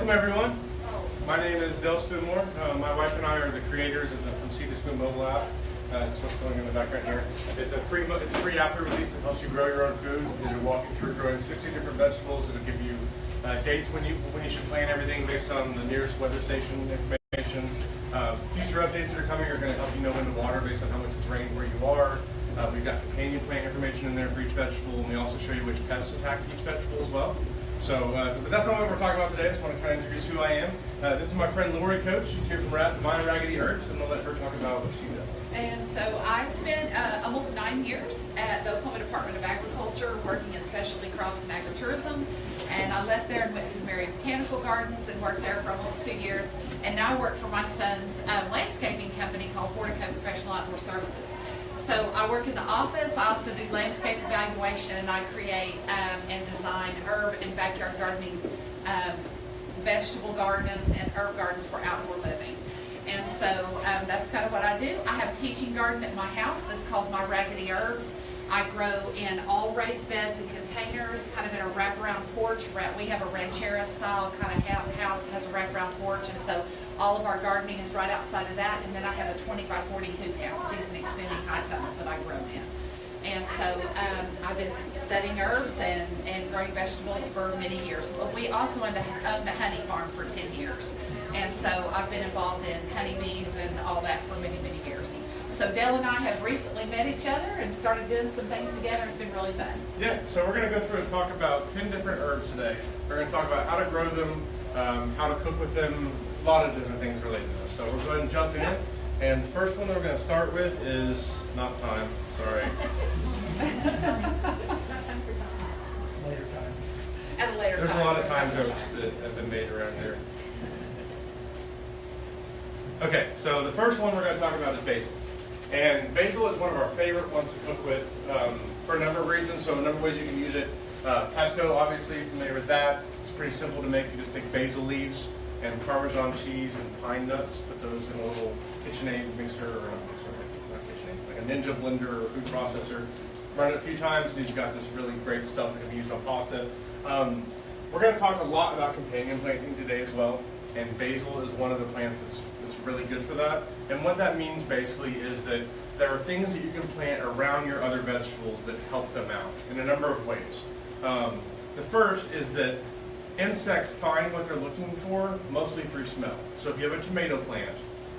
Welcome everyone. My name is Del Spoonmore. My wife and I are the creators of the From Seed to Spoon mobile app. It's what's going in the background here. It's a free app we released that helps you grow your own food. It'll walk you through growing 60 different vegetables. It'll give you dates when you should plant everything based on the nearest weather station information. Future updates that are coming are going to help you know when to water based on how much it's rained where you are. We've got companion plant information in there for each vegetable, and we also show you which pests attack each vegetable as well. So, but that's not what we're talking about today. I just want to kind of introduce who I am. This is my friend Lori Coach. She's here from My Raggedy Herbs, and we'll let her talk about what she does. And so I spent almost 9 years at the Oklahoma Department of Agriculture working in specialty crops and agritourism. And I left there and went to the Mary Botanical Gardens and worked there for almost 2 years. And now I work for my son's landscaping company called Hortico Professional Outdoor Services. So I work in the office. I also do landscape evaluation, and I create and design herb and backyard gardening, vegetable gardens and herb gardens for outdoor living. And so that's kind of what I do. I have a teaching garden at my house that's called My Raggedy Herbs. I grow in all raised beds and containers, kind of in a wraparound porch. We have a ranchero style kind of house that has a wraparound porch, and so all of our gardening is right outside of that. And then I have a 20 by 40 hoop house, season extending high tunnel that I grow in. And so I've been studying herbs and growing vegetables for many years. But we also owned a honey farm for 10 years. And so I've been involved in honeybees and all that for many, many years. So Dale and I have recently met each other and started doing some things together. It's been really fun. Yeah, so we're going to go through and talk about 10 different herbs today. We're going to talk about how to grow them, how to cook with them, a lot of different things related to this. So we'll go ahead and jump in. And the first one that we're going to start with is not thyme. Sorry. Later time. At a later There's time. a lot of thyme jokes that have been made around here. Okay, so the first one we're going to talk about is basil. And basil is one of our favorite ones to cook with for a number of reasons. So a number of ways you can use it. Pesto, obviously, familiar with that. It's pretty simple to make. You just take basil leaves and Parmesan cheese and pine nuts, put those in a little KitchenAid mixer, or not KitchenAid, like a Ninja blender or food processor. Run it a few times, and you've got this really great stuff that can be used on pasta. We're going to talk a lot about companion planting today as well, and basil is one of the plants that's really good for that. And what that means basically is that there are things that you can plant around your other vegetables that help them out in a number of ways. The first is that insects find what they're looking for mostly through smell. So if you have a tomato plant,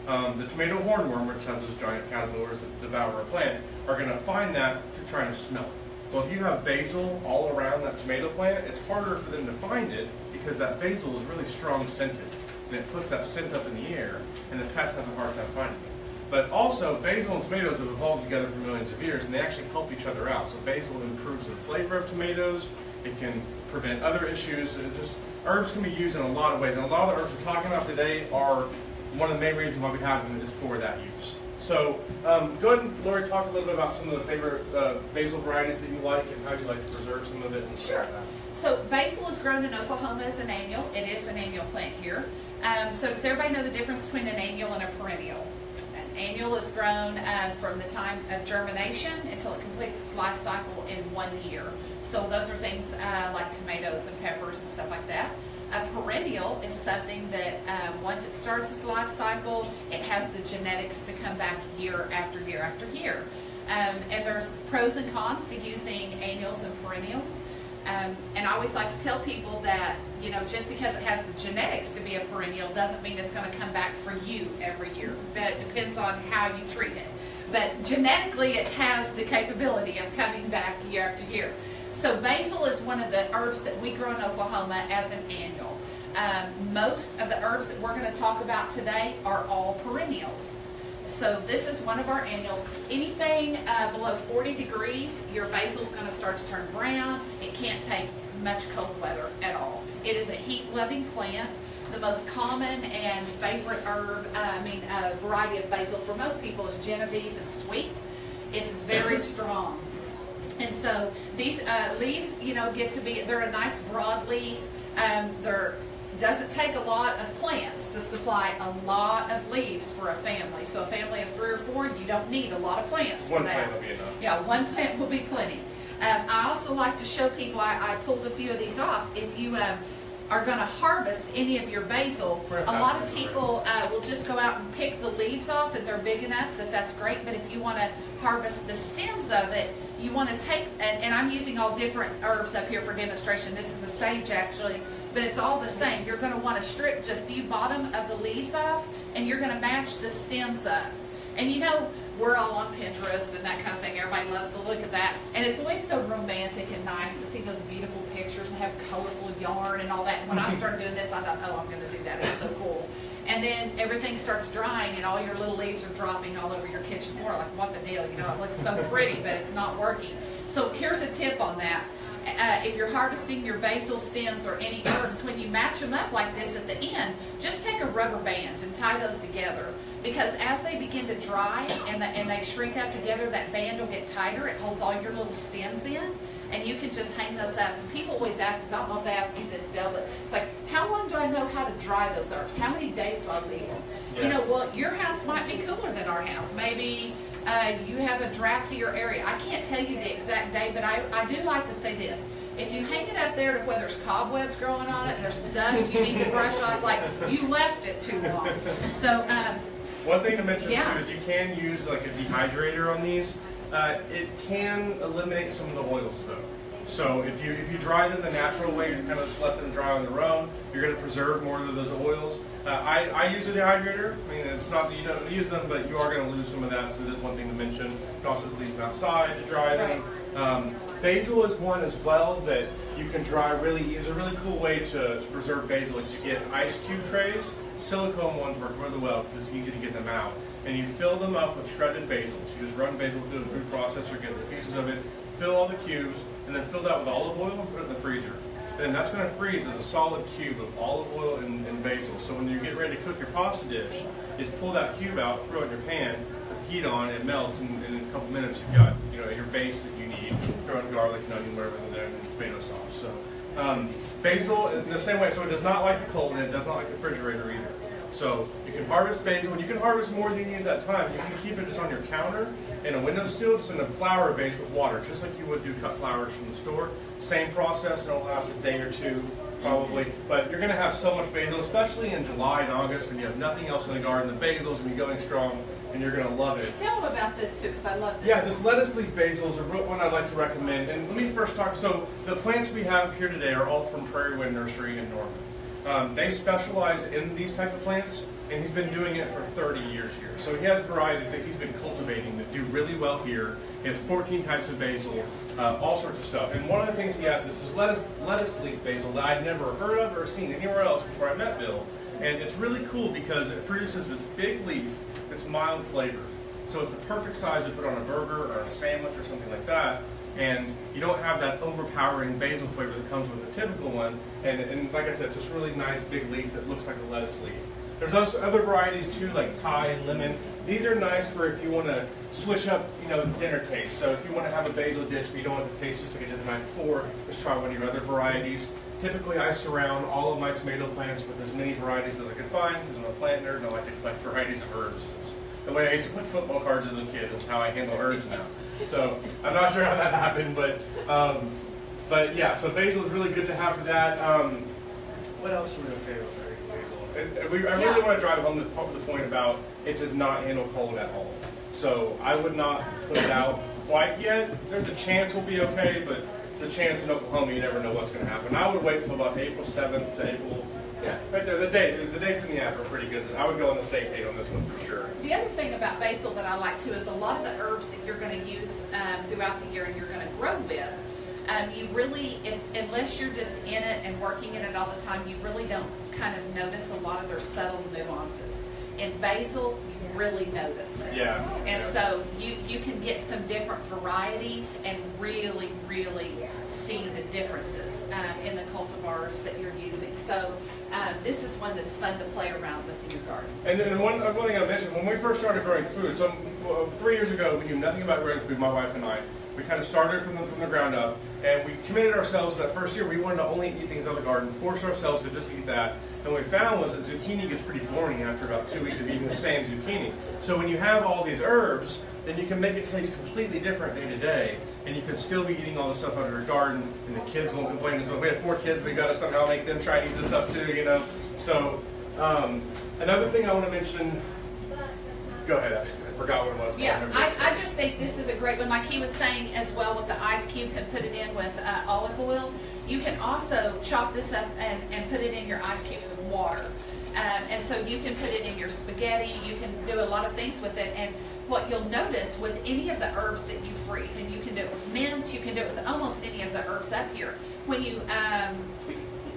the tomato hornworm, which has those giant caterpillars that devour a plant, are going to find that to try and smell it. Well, if you have basil all around that tomato plant, it's harder for them to find it because that basil is really strong scented, and it puts that scent up in the air, and the pests have a hard time finding it. But also, basil and tomatoes have evolved together for millions of years, and they actually help each other out. So basil improves the flavor of tomatoes. It can prevent other issues. Herbs can be used in a lot of ways, and a lot of the herbs we're talking about today are one of the main reasons why we have them is for that use. So go ahead and, Lori, talk a little bit about some of the favorite basil varieties that you like and how you like to preserve some of it. And Sure. So basil is grown in Oklahoma as an annual. It is an annual plant here. So does everybody know the difference between an annual and a perennial? An annual is grown from the time of germination until it completes its life cycle in 1 year. So those are things like tomatoes and peppers and stuff like that. A perennial is something that once it starts its life cycle, it has the genetics to come back year after year after year. And there's pros and cons to using annuals and perennials. And I always like to tell people that, you know, just because it has the genetics to be a perennial doesn't mean it's going to come back for you every year. But it depends on how you treat it. But genetically, it has the capability of coming back year after year. So basil is one of the herbs that we grow in Oklahoma as an annual. Most of the herbs that we're going to talk about today are all perennials. So this is one of our annuals. Anything below 40 degrees, your basil is going to start to turn brown. It can't take much cold weather at all. It is a heat-loving plant. The most common and favorite variety of basil for most people is Genovese and sweet. It's very strong. And so these leaves, you know, they're a nice broad leaf. Doesn't take a lot of plants to supply a lot of leaves for a family. So a family of 3 or 4, you don't need a lot of plants for that. One plant will be enough. Yeah, one plant will be plenty. I also like to show people, I pulled a few of these off. If you are going to harvest any of your basil, a lot of people will just go out and pick the leaves off, and they're big enough that that's great. But if you want to harvest the stems of it, you want to take, and I'm using all different herbs up here for demonstration. This is a sage actually, but it's all the same. You're going to want to strip just the bottom of the leaves off, and you're going to match the stems up. And you know, we're all on Pinterest and that kind of thing. Everybody loves to look at that. And it's always so romantic and nice to see those beautiful pictures and have colorful yarn and all that. And when I started doing this, I thought, oh, I'm going to do that. It's so cool. And then everything starts drying and all your little leaves are dropping all over your kitchen floor. Like, what the deal? You know, it looks so pretty, but it's not working. So here's a tip on that. If you're harvesting your basil stems or any herbs, when you match them up like this at the end, just take a rubber band and tie those together. Because as they begin to dry and they shrink up together, that band will get tighter. It holds all your little stems in, and you can just hang those up. And people always ask, I don't know if they ask you this, Del, but it's like, how long do I know how to dry those herbs? How many days do I leave them? Yeah. You know, well, your house might be cooler than our house. Maybe you have a draftier area. I can't tell you the exact day, but I do like to say this. If you hang it up there to where there's cobwebs growing on it, there's dust you need to brush off, like you left it too long. So, one thing to mention too is you can use like a dehydrator on these. It can eliminate some of the oils though. So if you dry them the natural way, you kind of just let them dry on their own, you're going to preserve more of those oils. I use a dehydrator. I mean, it's not that you don't use them, but you are going to lose some of that, so there's one thing to mention. You can also leave them outside to dry them. Basil is one as well that you can dry really easy. It's a really cool way to preserve basil. Is you get ice cube trays. Silicone ones work really well because it's easy to get them out. And you fill them up with shredded basil. So you just run basil through the food processor, get the pieces of it, fill all the cubes, and then fill that with olive oil and put it in the freezer. Then that's going to freeze as a solid cube of olive oil and basil. So when you get ready to cook your pasta dish, just pull that cube out, throw it in your pan, put the heat on, it melts, and in a couple minutes you've got your base that you need. Throw in garlic and onion, whatever in there, and tomato sauce. So basil in the same way. So it does not like the cold, and it does not like the refrigerator either. So you can harvest basil, and you can harvest more than you need at that time. You can keep it just on your counter in a windowsill, just in a flower vase with water, just like you would do cut flowers from the store. Same process, and it'll last a day or two probably. But you're going to have so much basil, especially in July and August when you have nothing else in the garden. The basil's going to be going strong, and you're going to love it. Tell them about this too, because I love this. Yeah, this lettuce leaf basil is a real one I'd like to recommend. And let me first talk. So the plants we have here today are all from Prairie Wind Nursery in Norman. They specialize in these type of plants, and he's been doing it for 30 years here. So he has varieties that he's been cultivating that do really well here. He has 14 types of basil, all sorts of stuff. And one of the things he has is this lettuce leaf basil that I'd never heard of or seen anywhere else before I met Bill. And it's really cool because it produces this big leaf that's mild flavored. So it's the perfect size to put on a burger or on a sandwich or something like that. And you don't have that overpowering basil flavor that comes with a typical one. And like I said, it's this really nice big leaf that looks like a lettuce leaf. There's also other varieties too, like Thai and lemon. These are nice for if you want to switch up, dinner taste. So if you want to have a basil dish, but you don't want the taste just like I did the night before, just try one of your other varieties. Typically, I surround all of my tomato plants with as many varieties as I can find because I'm a plant nerd and I like to collect varieties of herbs. It's the way I used to play football cards as a kid is how I handle herbs now. So I'm not sure how that happened, but yeah. So basil is really good to have for that. What else are we going to say about basil? I really want to drive home the point about it does not handle cold at all. So I would not put it out quite yet. There's a chance we'll be okay, but there's a chance in Oklahoma you never know what's going to happen. I would wait till about April 7th to April. Yeah, right there. The dates in the app are pretty good. I would go on the safe date on this one for sure. The other thing about basil that I like too is a lot of the herbs that you're going to use throughout the year and you're going to grow with. Unless you're just in it and working in it all the time, you really don't kind of notice a lot of their subtle nuances. In basil, you really notice it. Yeah. And so you can get some different varieties and really, really see the differences in the cultivars that you're using. So this is one that's fun to play around with in your garden. And then one thing I mentioned, when we first started growing food, so 3 years ago, we knew nothing about growing food, my wife and I. We kind of started from the ground up, and we committed ourselves that first year we wanted to only eat things out of the garden, force ourselves to just eat that. And what we found was that zucchini gets pretty boring after about 2 weeks of eating the same zucchini. So when you have all these herbs, then you can make it taste completely different day to day. and you can still be eating all the stuff out of your garden, and the kids won't complain as well. We have 4 kids, we got to somehow make them try and eat this stuff too, you know. So another thing I want to mention. Go ahead, Ashley. I forgot what it was. Yeah, I just think this is a great one. Like he was saying as well with the ice cubes and put it in with olive oil. You can also chop this up and put it in your ice cubes with water. And so you can put it in your spaghetti. You can do a lot of things with it. And what you'll notice with any of the herbs that you freeze, and you can do it with mints, you can do it with almost any of the herbs up here. When you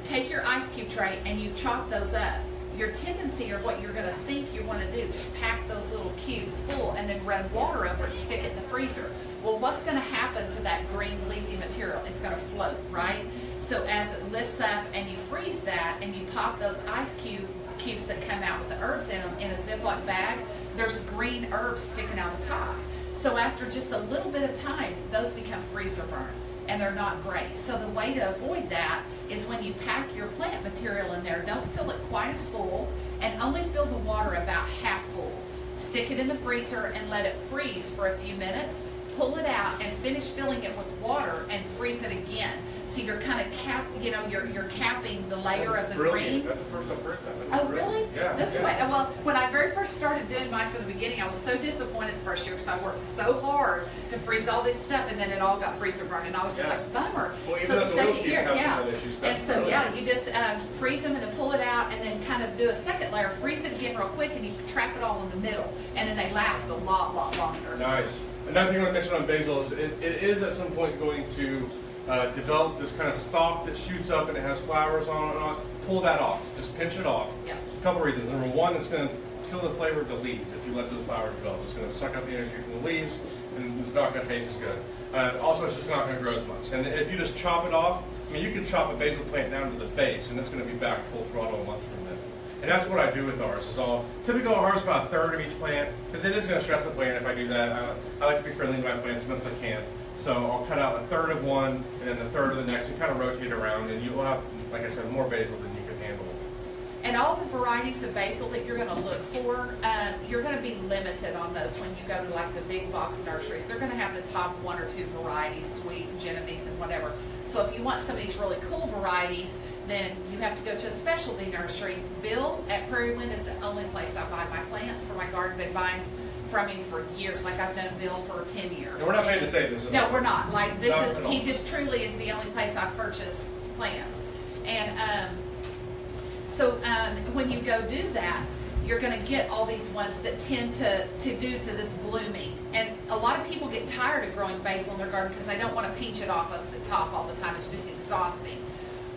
take your ice cube tray and you chop those up, your tendency or what you're going to think you want to do is pack those little cubes full and then run water over it and stick it in the freezer. Well, what's going to happen to that green leafy material? It's going to float, right? So as it lifts up and you freeze that and you pop those ice cubes that come out with the herbs in them in a Ziploc bag, there's green herbs sticking out the top. So after just a little bit of time, those become freezer burn, and they're not great. So the way to avoid that is when you pack your plant material in there, don't fill it quite as full, and only fill the water about half full. Stick it in the freezer and let it freeze for a few minutes. Pull it out and finish filling it with water and freeze it again. So you're kind of you're capping the layer of the green. That's the first I've heard that. Oh, really? Yeah. This way. Well, when I very first started doing mine from the beginning, I was so disappointed the first year because I worked so hard to freeze all this stuff, and then it all got freezer burned, and I was just like, bummer. Well, so the second year, and so you just freeze them and then pull it out, and then kind of do a second layer, freeze it again real quick, and you trap it all in the middle, and then they last a lot longer. Nice. Another thing I want to mention on basil is it is at some point going to develop this kind of stalk that shoots up and it has flowers on it. Pull that off. Just pinch it off. Yeah. A couple reasons. Number one, it's going to kill the flavor of the leaves if you let those flowers develop. It's going to suck up the energy from the leaves, and it's not going to taste as good. Also, it's just not going to grow as much. And if you just chop it off, I mean, you can chop a basil plant down to the base, and it's going to be back full throttle a month from then. And that's what I do with ours. Typically I'll harvest about a third of each plant, because it is going to stress the plant if I do that. I like to be friendly to my plants as much as I can. So I'll cut out a third of one, and then a third of the next, and kind of rotate around, and you'll have, like I said, more basil than you can handle. And all the varieties of basil that you're going to look for, you're going to be limited on those when you go to like the big box nurseries. They're going to have the top 1 or 2 varieties, sweet, Genovese, and whatever. So if you want some of these really cool varieties, then you have to go to a specialty nursery. Bill at Prairie Wind is the only place I buy my plants for my garden. Been buying from him for years. Like I've known Bill for 10 years. And we're not paid to say this. No, we're not. Like this is, he just truly is the only place I purchase plants. And when you go do that, you're going to get all these ones that tend to do to this blooming. And a lot of people get tired of growing basil in their garden because they don't want to pinch it off of the top all the time. It's just exhausting.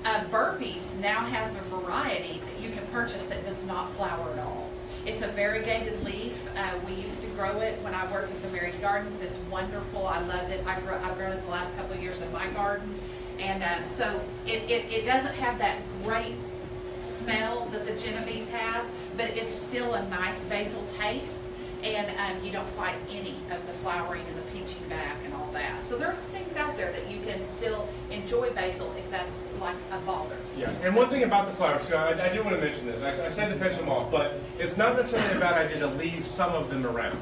Burpees now has a variety that you can purchase that does not flower at all. It's a variegated leaf. We used to grow it when I worked at the Married Gardens. It's wonderful. I loved it. I've grown it the last couple of years in my garden. And so it doesn't have that great smell that the Genovese has, but it's still a nice basil taste. And you don't fight any of the flowering and the pinching back and all that. So there's things out there that you can still enjoy basil if that's like a bother. Yeah, and one thing about the flowers, too, I do want to mention this. I said to pinch them off, but it's not necessarily a bad idea to leave some of them around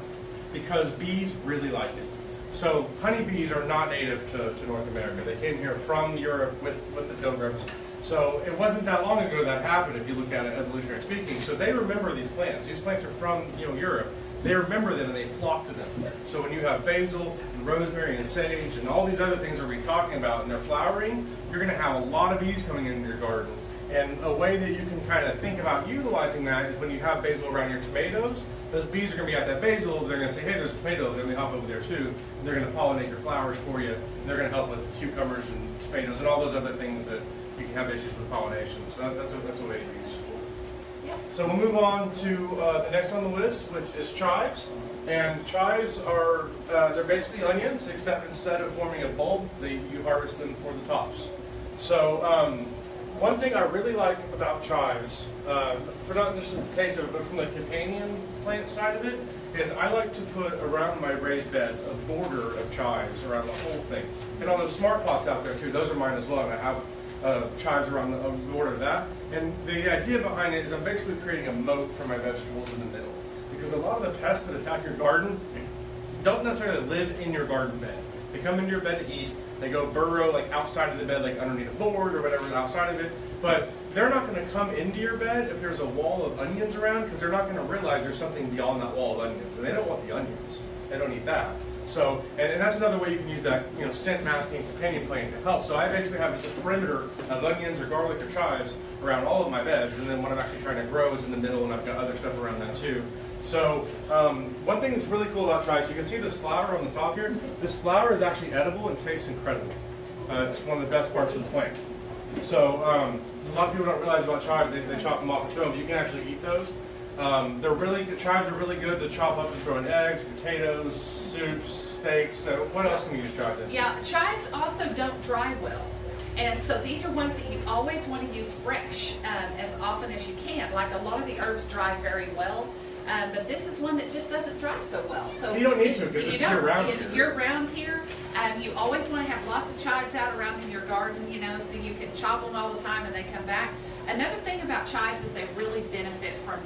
because bees really like it. So honeybees are not native to North America. They came here from Europe with the pilgrims. So it wasn't that long ago that happened if you look at it evolutionary speaking. So they remember these plants. These plants are from Europe. They remember them and they flock to them. So when you have basil and rosemary and sage and all these other things that we're talking about and they're flowering, you're going to have a lot of bees coming into your garden. And a way that you can kind of think about utilizing that is when you have basil around your tomatoes, those bees are going to be at that basil, they're going to say, hey, there's a tomato, they're going to hop over there too, and they're going to pollinate your flowers for you, and they're going to help with cucumbers and tomatoes and all those other things that you can have issues with pollination. So that's a way to use. So we'll move on to the next on the list, which is chives. And chives are, they're basically onions, except instead of forming a bulb, you harvest them for the tops. So one thing I really like about chives, for not just the taste of it, but from the companion plant side of it, is I like to put around my raised beds a border of chives around the whole thing. And on those smart pots out there too, those are mine as well, and I have chives around the border of that. And the idea behind it is I'm basically creating a moat for my vegetables in the middle. Because a lot of the pests that attack your garden don't necessarily live in your garden bed. They come into your bed to eat. They go burrow like outside of the bed, like underneath a board or whatever outside of it. But they're not going to come into your bed if there's a wall of onions around, because they're not going to realize there's something beyond that wall of onions, and they don't want the onions. They don't eat that. So, and that's another way you can use that, scent masking companion plant to help. So I basically have this perimeter of onions or garlic or chives around all of my beds, and then what I'm actually trying to grow is in the middle, and I've got other stuff around that too. So one thing that's really cool about chives, you can see this flower on the top here. This flower is actually edible and tastes incredible. It's one of the best parts of the plant. So a lot of people don't realize about chives. They chop them off and throw them. You can actually eat those. They're really good. Chives are really good to chop up and throw in eggs, potatoes, soups, steaks. So what else can we use chives in? Yeah, chives also don't dry well. And so these are ones that you always want to use fresh as often as you can. Like a lot of the herbs dry very well, but this is one that just doesn't dry so well. So you don't need to, because it's year-round here. It's year-round here. You always want to have lots of chives out around in your garden, so you can chop them all the time and they come back. Another thing about chives is they really benefit from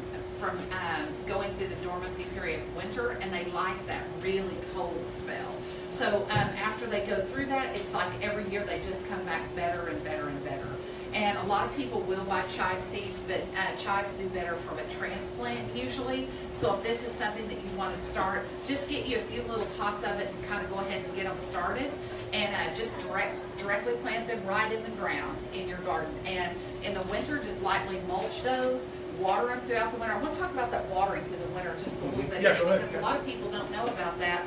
going through the dormancy period of winter, and they like that really cold spell. So after they go through that, it's like every year they just come back better and better and better. And a lot of people will buy chive seeds, but chives do better from a transplant usually. So if this is something that you want to start, just get you a few little pots of it and kind of go ahead and get them started. And just directly plant them right in the ground in your garden. And in the winter, just lightly mulch those. Water them throughout the winter. I want to talk about that watering through the winter just a little bit again, because a lot of people don't know about that.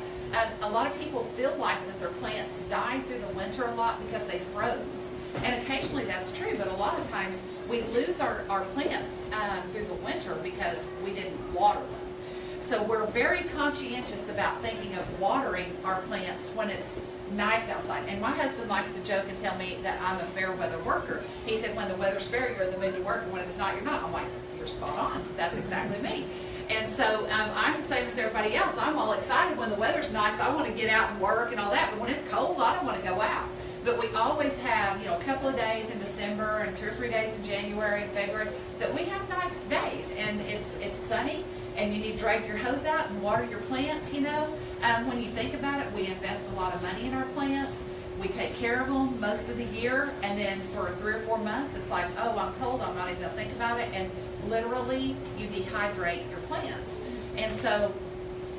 A lot of people feel like that their plants die through the winter a lot because they froze. And occasionally that's true, but a lot of times we lose our plants through the winter because we didn't water them. So we're very conscientious about thinking of watering our plants when it's nice outside. And my husband likes to joke and tell me that I'm a fair weather worker. He said when the weather's fair, you're in the mood to work, and when it's not, you're not. I'm like, you're spot on. That's exactly me. And so I'm the same as everybody else. I'm all excited when the weather's nice. I want to get out and work and all that. But when it's cold, I don't want to go out. But we always have, a couple of days in December and 2 or 3 days in January and February that we have nice days. And it's sunny, and you need to drag your hose out and water your plants, When you think about it, we invest a lot of money in our plants. We take care of them most of the year, and then for 3 or 4 months, it's like, oh, I'm cold, I'm not even going to think about it, and literally, you dehydrate your plants. And so,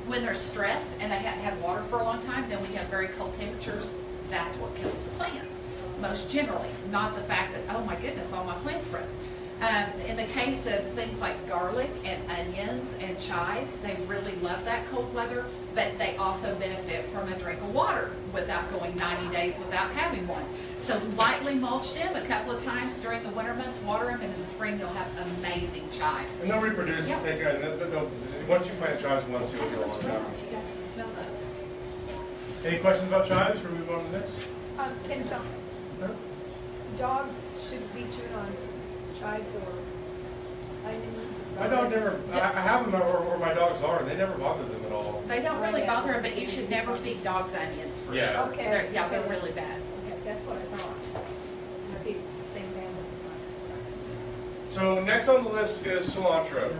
when they're stressed and they haven't had water for a long time, then we have very cold temperatures. That's what kills the plants, most generally, not the fact that, oh my goodness, all my plants froze. In the case of things like garlic and onions and chives, they really love that cold weather, but they also benefit from a drink of water without going 90 days without having one. So lightly mulch them a couple of times during the winter months, water them, and in the spring you'll have amazing chives. And they'll reproduce and take once you plant chives once, you'll get a long time. You guys can smell those. Any questions about chives before we move on to the next? Can dogs should be chewing on chives or onions? My dog never, I have them where my dogs are, and they never bother them at all. They don't really bother them, but you should never feed dogs onions for sure. Okay. They're really bad. Okay, that's what I thought. I feed the same family. So next on the list is cilantro.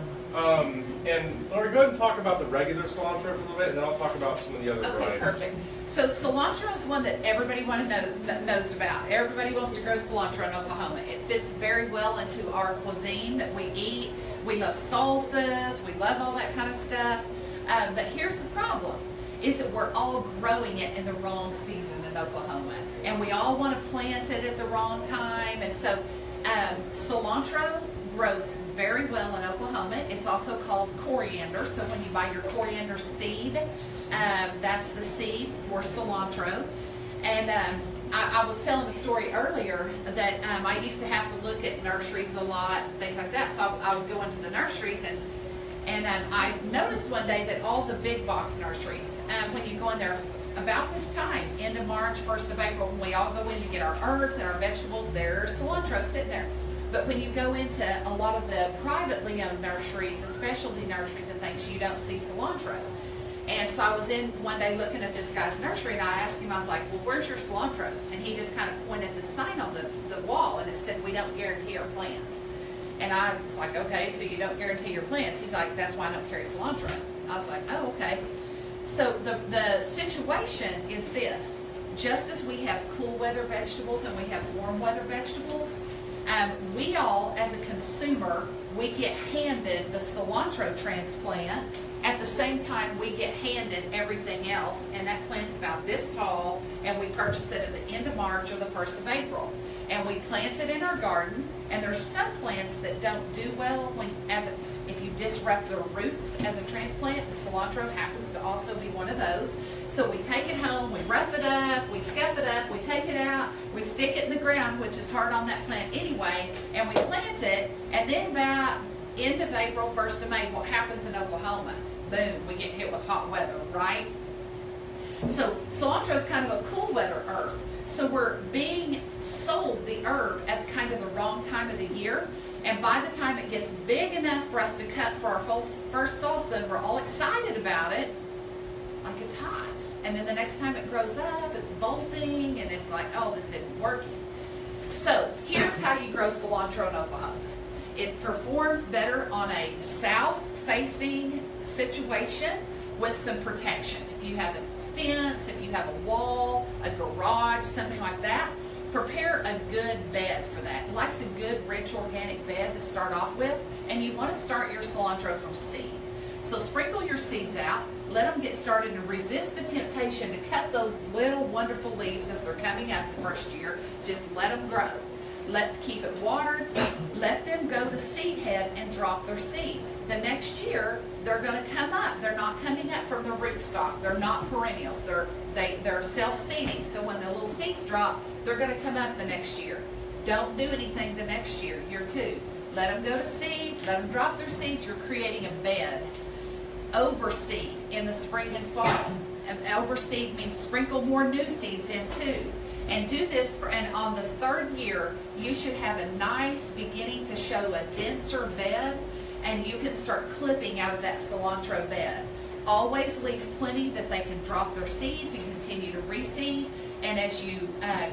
And Lori, go ahead and talk about the regular cilantro for a little bit, and then I'll talk about some of the other varieties. Okay, perfect. So cilantro is one that everybody knows about. Everybody wants to grow cilantro in Oklahoma. It fits very well into our cuisine that we eat. We love salsas. We love all that kind of stuff. But here's the problem, is that we're all growing it in the wrong season in Oklahoma. And we all want to plant it at the wrong time. And so cilantro grows very well in Oklahoma. It's also called coriander. So when you buy your coriander seed, that's the seed for cilantro. And I was telling the story earlier that I used to have to look at nurseries a lot, things like that. So I would go into the nurseries, and I noticed one day that all the big box nurseries, when you go in there about this time, end of March, 1st of April, when we all go in to get our herbs and our vegetables, there's cilantro sitting there. But when you go into a lot of the privately owned nurseries, the specialty nurseries and things, you don't see cilantro. And so I was in one day looking at this guy's nursery, and I asked him, I was like, well, where's your cilantro? And he just kind of pointed the sign on the wall, and it said, we don't guarantee our plants. And I was like, okay, so you don't guarantee your plants. He's like, that's why I don't carry cilantro. I was like, oh, okay. So the situation is this. just as we have cool weather vegetables and we have warm weather vegetables, we all, as a consumer, we get handed the cilantro transplant at the same time we get handed everything else, and that plant's about this tall, and we purchase it at the end of March or the 1st of April. And we plant it in our garden, and there's some plants that don't do well if you disrupt their roots as a transplant. The cilantro happens to also be one of those. So we take it home, we rough it up, we scuff it up, we take it out, we stick it in the ground, which is hard on that plant anyway, and we plant it, and then about end of April, 1st of May, what happens in Oklahoma? Boom, we get hit with hot weather, right? So cilantro is kind of a cool weather herb. So we're being sold the herb at kind of the wrong time of the year. And by the time it gets big enough for us to cut for our first salsa, and we're all excited about it, like it's hot. And then the next time it grows up, it's bolting, and it's like, oh, this isn't working. So here's how you grow cilantro in Oklahoma. It performs better on a south-facing situation with some protection. If you have a fence, if you have a wall, a garage, something like that, prepare a good bed for that. It likes a good, rich, organic bed to start off with, and you want to start your cilantro from seed. So sprinkle your seeds out, let them get started, and resist the temptation to cut those little wonderful leaves as they're coming up the first year. Just let them grow. Keep it watered, let them go to seed head and drop their seeds. The next year, they're going to come up. They're not coming up from the rootstock. They're not perennials. They're self-seeding. So when the little seeds drop, they're going to come up the next year. Don't do anything the next year, year 2. Let them go to seed, let them drop their seeds. You're creating a bed. Overseed in the spring and fall. And overseed means sprinkle more new seeds in too. And do this, and on the 3rd year, you should have a nice beginning to show a denser bed, and you can start clipping out of that cilantro bed. Always leave plenty that they can drop their seeds and continue to reseed. And as you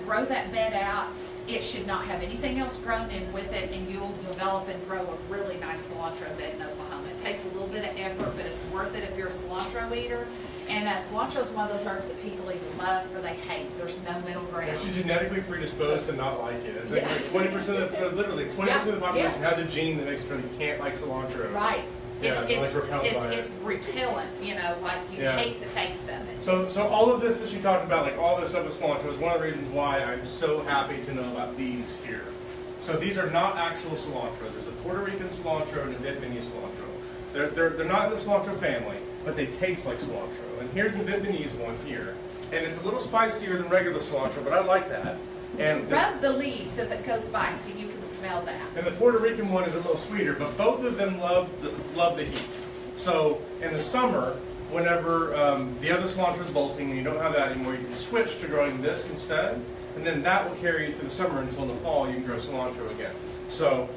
grow that bed out, it should not have anything else grown in with it, and you'll develop and grow a really nice cilantro bed in Oklahoma. It takes a little bit of effort, but it's worth it if you're a cilantro eater. And cilantro is one of those herbs that people either love or they hate. There's no middle ground. If she's genetically predisposed to not like it. I think like 20% of literally 20% of the population has a gene that makes it so you can't like cilantro. Right. It's repellent, repellent, you know, like you hate the taste of it. So all of this that she talked about, like all this stuff with cilantro, is one of the reasons why I'm so happy to know about these here. So these are not actual cilantro. There's a Puerto Rican cilantro and a Vietnamese cilantro. They're not in the cilantro family, but they taste like cilantro. And here's the Vietnamese one here. And it's a little spicier than regular cilantro, but I like that. And rub the leaves as it goes by so you can smell that. And the Puerto Rican one is a little sweeter, but both of them love the heat. So in the summer, whenever the other cilantro is bolting and you don't have that anymore, you can switch to growing this instead, and then that will carry you through the summer until in the fall you can grow cilantro again. So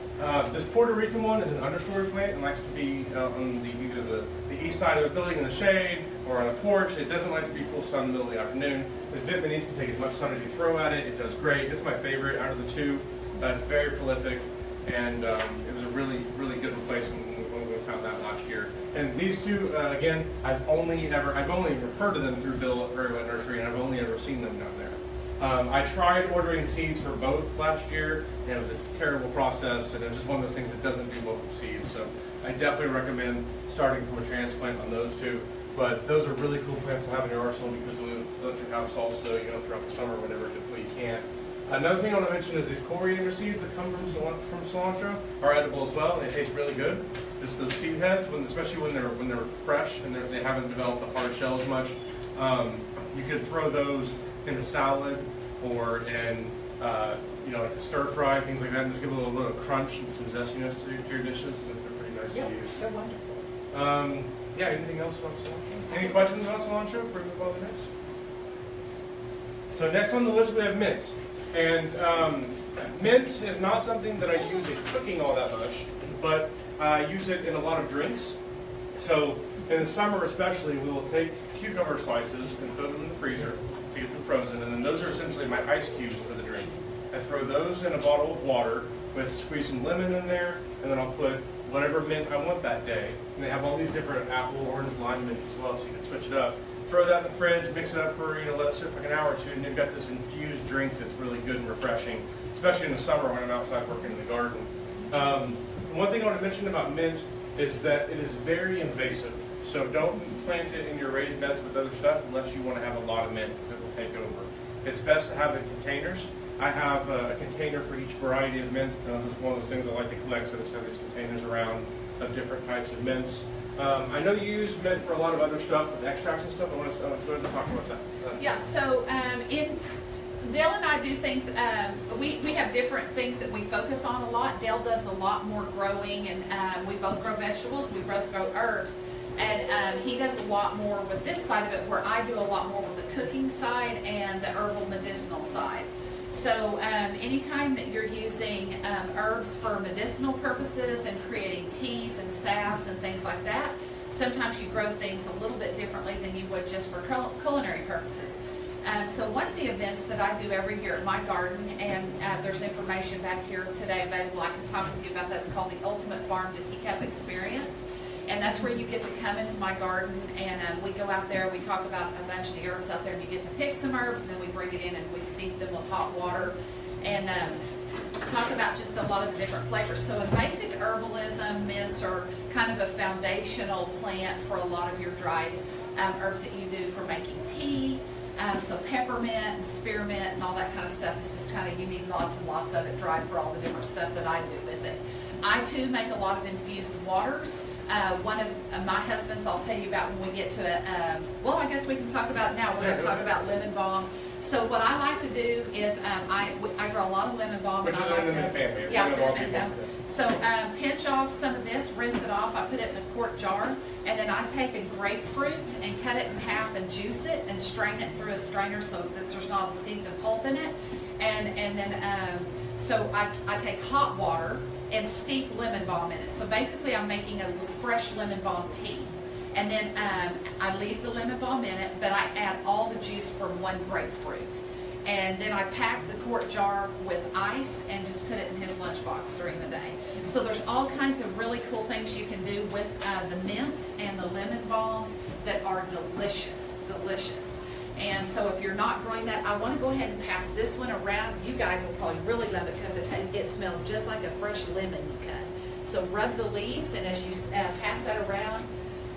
this Puerto Rican one is an understory plant and likes to be on either the east side of a building in the shade or on a porch. It doesn't like to be full sun in the middle of the afternoon. This Vietnamese can take as much sun as you throw at it. It does great. It's my favorite out of the two. It's very prolific, and it was a really, really good replacement when we found that last year. And these two, again, I've only ever heard of them through Bill at Very Wet Nursery, and I've only ever seen them down there. I tried ordering seeds for both last year, and it was a terrible process, and it was just one of those things that doesn't do well from seeds. So I definitely recommend starting from a transplant on those two. But those are really cool plants to have in your arsenal because we let you have salsa, throughout the summer whenever you can. Another thing I want to mention is these coriander seeds that come from cilantro are edible as well, and they taste really good. Just those seed heads, especially when they're fresh and they haven't developed a hard shell as much. You could throw those in a salad or in like a stir fry, things like that, and just give a little crunch and some zestiness to your dishes. And they're pretty nice to use. They're wonderful. Anything else about cilantro? Any questions about cilantro before we move on to the next? So next on the list we have mint. And mint is not something that I use in cooking all that much, but I use it in a lot of drinks. So in the summer especially, we will take cucumber slices and throw them in the freezer to get them frozen, and then those are essentially my ice cubes for the drink. I throw those in a bottle of water with squeeze some lemon in there, and then I'll put whatever mint I want that day. And they have all these different apple, orange, lime mints as well, so you can switch it up. throw that in the fridge, mix it up for, let it sit for like an hour or two, and you've got this infused drink that's really good and refreshing, especially in the summer when I'm outside working in the garden. One thing I want to mention about mint is that it is very invasive. So don't plant it in your raised beds with other stuff unless you want to have a lot of mint, because it will take over. It's best to have it in containers. I have a container for each variety of mints. So this is one of those things I like to collect, so I just have these containers around of different types of mints. I know you use mint for a lot of other stuff, with extracts and stuff. I want to go ahead and talk about that. Yeah, so Dale and I do things, we have different things that we focus on a lot. Dale does a lot more growing, and we both grow vegetables, we both grow herbs. And he does a lot more with this side of it, where I do a lot more with the cooking side and the herbal medicinal side. So anytime that you're using herbs for medicinal purposes and creating teas and salves and things like that, sometimes you grow things a little bit differently than you would just for culinary purposes. So one of the events that I do every year at my garden, and there's information back here today available, I can talk with you about, that's called the Ultimate Farm to Teacup Experience. And that's where you get to come into my garden, and we go out there, we talk about a bunch of the herbs out there, and you get to pick some herbs, and then we bring it in and we steep them with hot water, and talk about just a lot of the different flavors. So in basic herbalism, mints are kind of a foundational plant for a lot of your dried herbs that you do for making tea. So peppermint and spearmint and all that kind of stuff is just kind of, you need lots and lots of it dried for all the different stuff that I do with it. I too make a lot of infused waters. One of my husband's, I'll tell you about when we get to it. Well, I guess we can talk about it now. We're going to talk about lemon balm. So what I like to do is I grow a lot of lemon balm. Which is in the family. Yeah, it's in the family. So pinch off some of this, rinse it off. I put it in a quart jar, and then I take a grapefruit and cut it in half and juice it and strain it through a strainer so that there's not all the seeds and pulp in it. And then so I take hot water and steep lemon balm in it. So basically I'm making a fresh lemon balm tea. And then I leave the lemon balm in it, but I add all the juice from one grapefruit. And then I pack the quart jar with ice and just put it in his lunchbox during the day. So there's all kinds of really cool things you can do with the mints and the lemon balms that are delicious, delicious. And so if you're not growing that, I want to go ahead and pass this one around. You guys will probably really love it because it smells just like a fresh lemon you cut. So rub the leaves, and as you pass that around,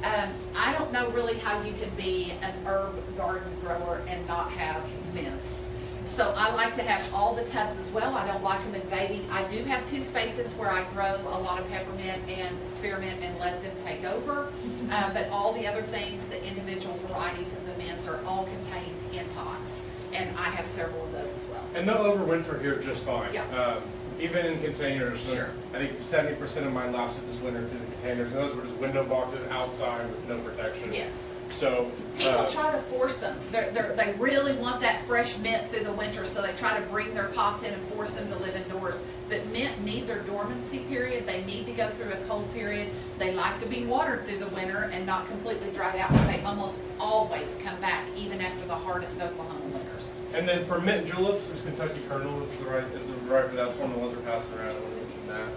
I don't know really how you can be an herb garden grower and not have mints. So I like to have all the tubs as well. I don't like them invading. I do have 2 spaces where I grow a lot of peppermint and spearmint and let them take over. But all the other things, the individual varieties of the mints, are all contained in pots. And I have several of those as well. And they'll overwinter here just fine. Yeah. Even in containers. Sure. I think 70% of mine lasted this winter through the containers. And those were just window boxes outside with no protection. Yes. So people try to force them. They really want that fresh mint through the winter, so they try to bring their pots in and force them to live indoors. But mint need their dormancy period. They need to go through a cold period. They like to be watered through the winter and not completely dried out, but they almost always come back, even after the hardest Oklahoma winters. And then for mint juleps, this Kentucky Kernel is the variety for that. It's one of the ones we're passing around. I want to mention that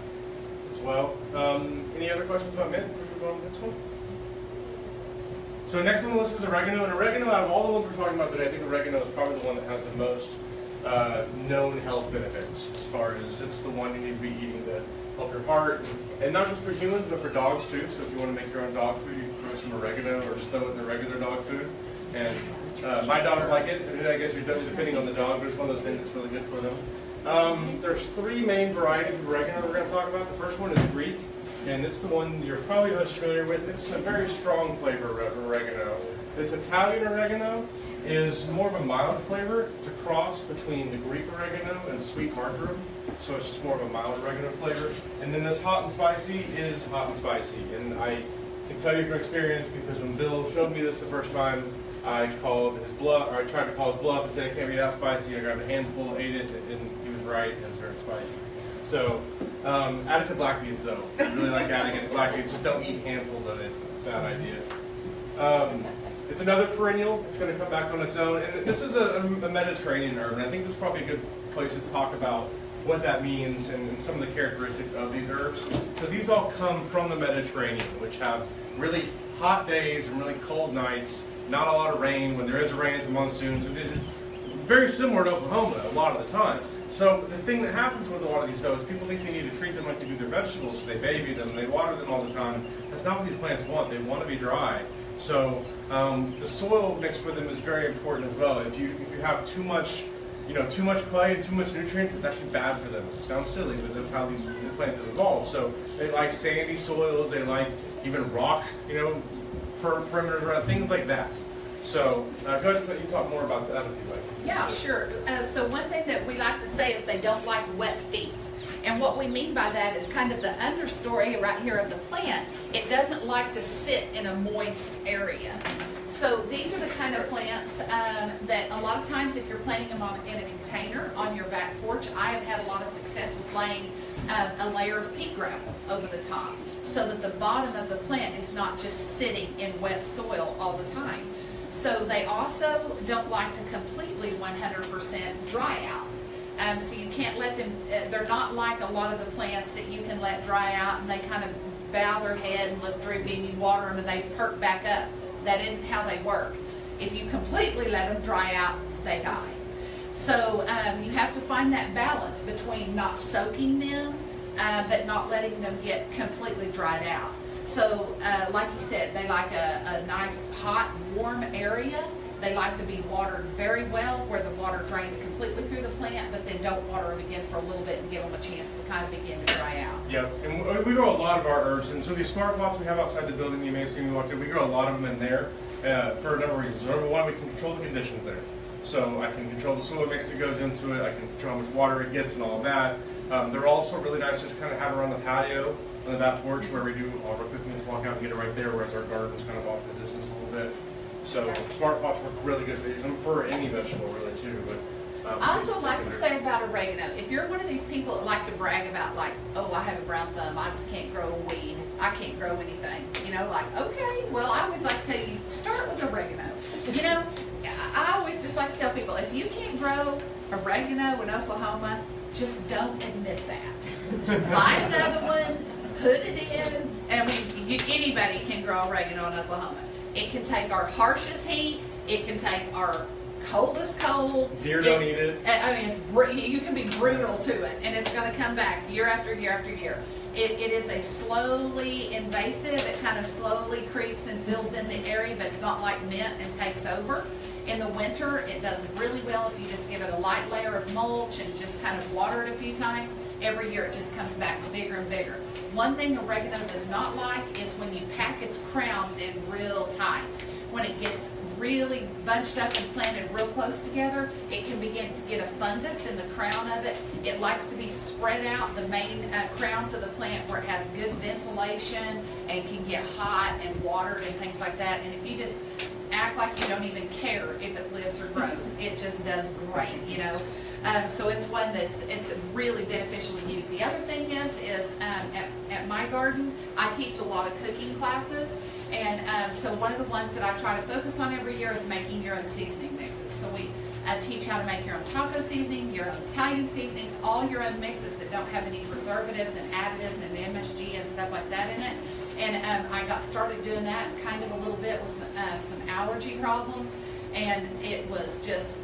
as well. Any other questions about mint before we go on to the next one? So next on the list is oregano. And oregano, out of all the ones we're talking about today, I think oregano is probably the one that has the most known health benefits, as far as it's the one you need to be eating to help your heart. And not just for humans, but for dogs too. So if you want to make your own dog food, you can throw some oregano or just throw it in the regular dog food. And my dogs like it. And I guess you're depending on the dog, but it's one of those things that's really good for them. There's 3 main varieties of oregano that we're going to talk about. The first one is Greek. And it's the one you're probably most familiar with. It's a very strong flavor of oregano. This Italian oregano is more of a mild flavor. It's a cross between the Greek oregano and sweet marjoram, so it's just more of a mild oregano flavor. And then this hot and spicy is hot and spicy. And I can tell you from experience, because when Bill showed me this the first time, I called his bluff, or I tried to call his bluff and say it can't be that spicy. I grabbed a handful, ate it, and he was right. It was very spicy. So, add it to black beans though. I really like adding it to black beans. Just don't eat handfuls of it. It's a bad idea. It's another perennial. It's going to come back on its own. And this is a Mediterranean herb. And I think this is probably a good place to talk about what that means and some of the characteristics of these herbs. So these all come from the Mediterranean, which have really hot days and really cold nights. not a lot of rain. When there is rain, it's a monsoon. So this is very similar to Oklahoma a lot of the time. So the thing that happens with a lot of these though is people think they need to treat them like they do their vegetables. So they baby them, they water them all the time. That's not what these plants want. They want to be dry. So the soil mixed with them is very important as well. If you have too much clay and too much nutrients, it's actually bad for them. It sounds silly, but that's how these plants have evolved. So they like sandy soils, they like even rock, perimeters around, things like that. So go ahead and talk more about that if you like. Yeah, sure. So one thing that we like to say is they don't like wet feet. And what we mean by that is kind of the understory right here of the plant. It doesn't like to sit in a moist area. So these are the kind of plants that a lot of times if you're planting them in a container on your back porch, I have had a lot of success with laying a layer of pea gravel over the top so that the bottom of the plant is not just sitting in wet soil all the time. So they also don't like to completely 100% dry out. So you can't let them, they're not like a lot of the plants that you can let dry out and they kind of bow their head and look droopy and you water them and they perk back up. That isn't how they work. If you completely let them dry out, they die. So you have to find that balance between not soaking them, but not letting them get completely dried out. So like you said, they like a nice hot, warm area. They like to be watered very well where the water drains completely through the plant, but then don't water them again for a little bit and give them a chance to kind of begin to dry out. Yeah, and we grow a lot of our herbs, and so these smart pots we have outside the building, you may have seen me walk in, we grow a lot of them in there for a number of reasons. Number one, we can control the conditions there. So I can control the soil mix that goes into it, I can control how much water it gets and all of that. They're also really nice just to kind of have around the patio on the back porch where we do all of our cooking, just walk out and get it right there, whereas our garden's kind of off in the distance a little bit. So smart pots work really good for these, and for any vegetable really too. But I also like to say about oregano, if you're one of these people that like to brag about like, oh, I have a brown thumb, I just can't grow a weed, I can't grow anything, okay, well, I always like to tell you, start with oregano. I always just like to tell people, if you can't grow oregano in Oklahoma, just don't admit that. Just buy another one, put it in. I mean, anybody can grow oregano in Oklahoma. It can take our harshest heat. It can take our coldest cold. Deer don't eat it. I mean, you can be brutal to it, and it's going to come back year after year after year. It is a slowly invasive. It kind of slowly creeps and fills in the area, but it's not like mint and takes over. In the winter, it does really well if you just give it a light layer of mulch and just kind of water it a few times. Every year it just comes back bigger and bigger. One thing oregano does not like is when you pack its crowns in real tight. When it gets really bunched up and planted real close together, it can begin to get a fungus in the crown of it. It likes to be spread out, the main crowns of the plant where it has good ventilation and can get hot and watered and things like that. And if you just act like you don't even care if it lives or grows, it just does great, So it's one it's really beneficial to use. The other thing is at my garden, I teach a lot of cooking classes, and so one of the ones that I try to focus on every year is making your own seasoning mixes. So we teach how to make your own taco seasoning, your own Italian seasonings, all your own mixes that don't have any preservatives and additives and MSG and stuff like that in it. And I got started doing that kind of a little bit with some allergy problems, and it was just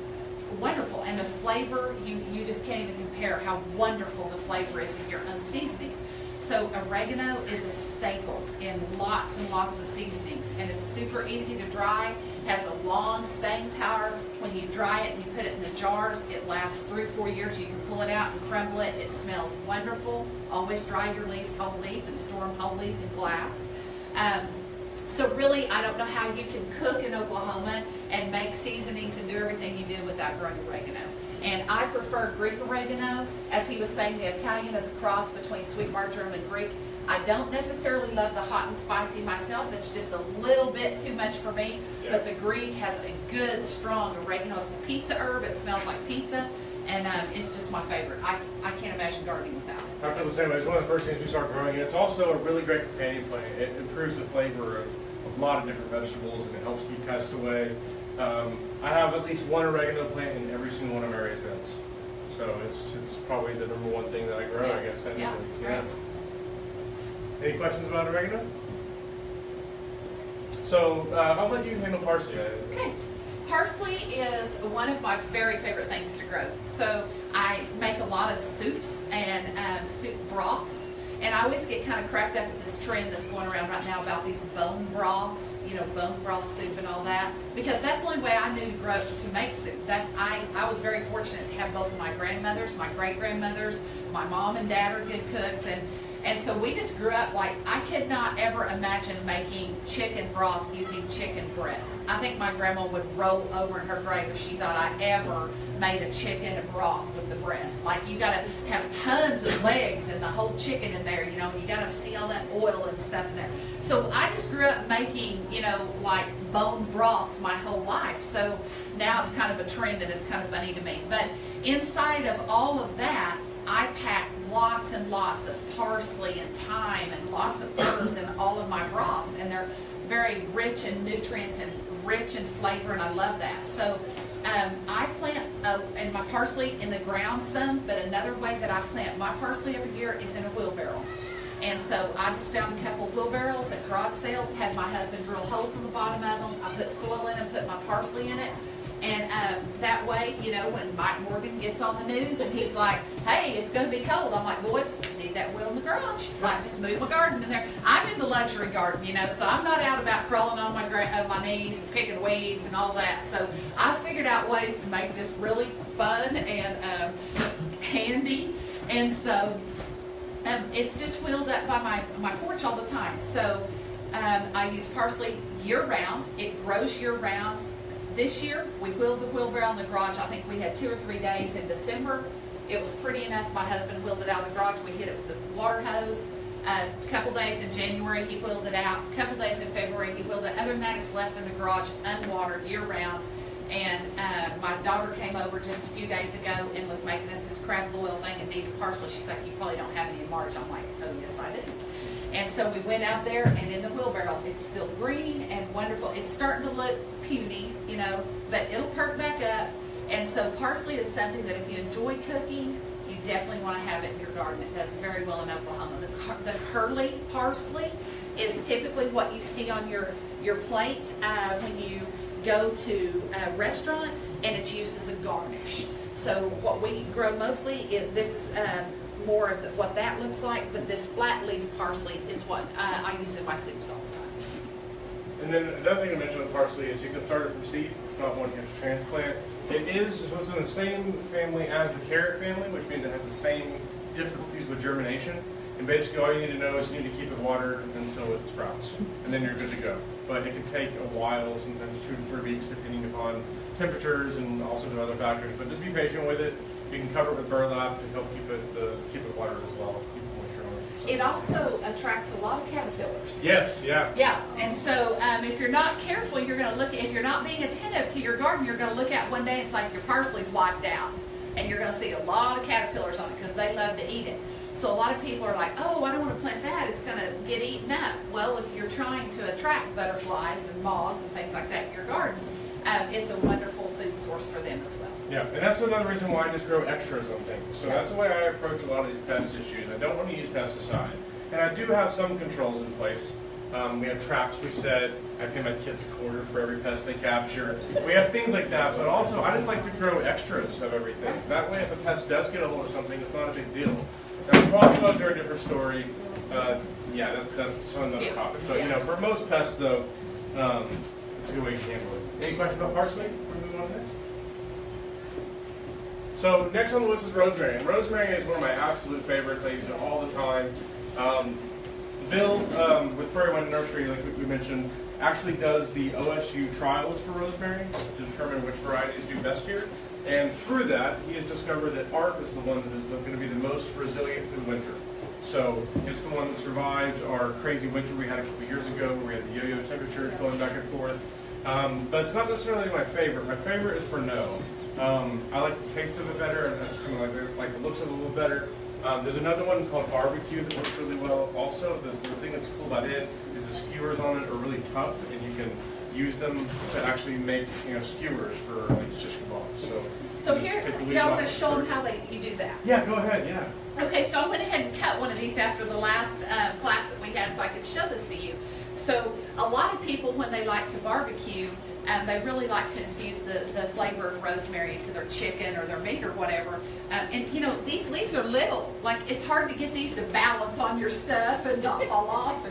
wonderful. And the flavor, you just can't even compare how wonderful the flavor is of your own seasonings. So oregano is a staple in lots and lots of seasonings, and it's super easy to dry, has a long staying power. When you dry it and you put it in the jars, it lasts 3 or 4 years. You can pull it out and crumble it. It smells wonderful. Always dry your leaves whole leaf and store them whole leaf in glass. So really, I don't know how you can cook in Oklahoma and make seasonings and do everything you do without growing oregano. And I prefer Greek oregano. As he was saying, the Italian is a cross between sweet marjoram and Greek. I don't necessarily love the hot and spicy myself. It's just a little bit too much for me. Yeah. But the Greek has a good, strong oregano. It's the pizza herb. It smells like pizza. And it's just my favorite. I can't imagine gardening without it. I feel the same way. It's one of the first things we start growing. It's also a really great companion plant. It improves the flavor of a lot of different vegetables, and it helps keep pests away. I have at least one oregano plant in every single one of my raised beds. So it's probably the number one thing that I grow, I guess, technically. Yeah. Any questions about oregano? So I'll let you handle parsley. Okay. Parsley is one of my very favorite things to grow. So I make a lot of soups and soup broths. And I always get kind of cracked up at this trend that's going around right now about these bone broths, bone broth soup and all that. Because that's the only way I knew to make soup. I was very fortunate to have both of my grandmothers, my great-grandmothers, my mom and dad are good cooks. And so we just grew up like, I could not ever imagine making chicken broth using chicken breast. I think my grandma would roll over in her grave if she thought I ever made a chicken broth with the breast. Like, you gotta have tons of legs and the whole chicken in there, and you gotta see all that oil and stuff in there. So I just grew up making, like bone broths my whole life. So now it's kind of a trend and it's kind of funny to me. But inside of all of that, I pack lots and lots of parsley and thyme and lots of herbs in all of my broths, and they're very rich in nutrients and rich in flavor, and I love that. So I plant and my parsley in the ground some, but another way that I plant my parsley every year is in a wheelbarrow. And so I just found a couple of wheelbarrows at garage sales, had my husband drill holes in the bottom of them. I put soil in and put my parsley in it. And that way, when Mike Morgan gets on the news and he's like, hey, it's going to be cold, I'm like, boys, you need that wheel in the garage. Like, just move my garden in there. I'm in the luxury garden, so I'm not out about crawling on my knees and picking weeds and all that. So I figured out ways to make this really fun and handy. And so it's just wheeled up by my porch all the time. So I use parsley year-round. It grows year-round. This year, we wheeled the wheelbarrow in the garage. I think we had 2 or 3 days in December. It was pretty enough. My husband wheeled it out of the garage. We hit it with the water hose. A couple days in January, he wheeled it out. A couple days in February, he wheeled it. Other than that, it's left in the garage unwatered year-round. And my daughter came over just a few days ago and was making us this crab boil thing and needed parsley. She's like, you probably don't have any in March. I'm like, oh, yes, I do. And so we went out there, and in the wheelbarrow, it's still green and wonderful. It's starting to look puny, but it'll perk back up. And so parsley is something that if you enjoy cooking, you definitely want to have it in your garden. It does very well in Oklahoma. The curly parsley is typically what you see on your plate when you go to restaurants, and it's used as a garnish. So what we grow mostly, this is more of what that looks like, but this flat leaf parsley is what I use in my soups all the time. And then another thing to mention with parsley is you can start it from seed. It's not one you have to transplant. It's in the same family as the carrot family, which means it has the same difficulties with germination. And basically all you need to know is you need to keep it watered until it sprouts, and then you're good to go. But it can take a while, sometimes 2 to 3 weeks, depending upon temperatures and all sorts of other factors. But just be patient with it. You can cover it with burlap to help keep it watered as well, keep moisture on it. So. It also attracts a lot of caterpillars. Yes, yeah. Yeah, and so if you're not careful, you're going to look. If you're not being attentive to your garden, you're going to look at one day it's like your parsley's wiped out, and you're going to see a lot of caterpillars on it because they love to eat it. So a lot of people are like, oh, I don't want to plant that. It's going to get eaten up. Well, if you're trying to attract butterflies and moths and things like that in your garden, it's a wonderful food source for them as well. Yeah, and that's another reason why I just grow extras on things. So that's the way I approach a lot of these pest issues. I don't want to use pesticide. And I do have some controls in place. We have traps we set. I pay my kids $0.25 for every pest they capture. We have things like that, but also I just like to grow extras of everything. That way if a pest does get a hold of something, it's not a big deal. Now, squash bugs are a different story. That's another topic. So, for most pests, though, it's a good way to handle it. Any questions about parsley? Before we move on next? So, next on the list is rosemary. And rosemary is one of my absolute favorites. I use it all the time. Bill, with Prairie Wind Nursery, like we mentioned, actually does the OSU trials for rosemary to determine which varieties do best here. And through that, he has discovered that ARP is the one that is going to be the most resilient in winter. So it's the one that survived our crazy winter we had a couple years ago, where we had the yo-yo temperatures going back and forth. But it's not necessarily my favorite. My favorite is Furneaux. I like the taste of it better, and that's kind of like the looks of it a little better. There's another one called barbecue that works really well. Also, the thing that's cool about it is the skewers on it are really tough, and you can use them to actually make skewers for like shish kebabs. So here, I want to show them how you do that. Yeah, go ahead. Yeah. Okay, so I went ahead and cut one of these after the last class that we had, so I could show this to you. So a lot of people, when they like to barbecue, they really like to infuse the flavor of rosemary into their chicken or their meat or whatever. And you know, these leaves are little. Like, it's hard to get these to balance on your stuff and not fall off.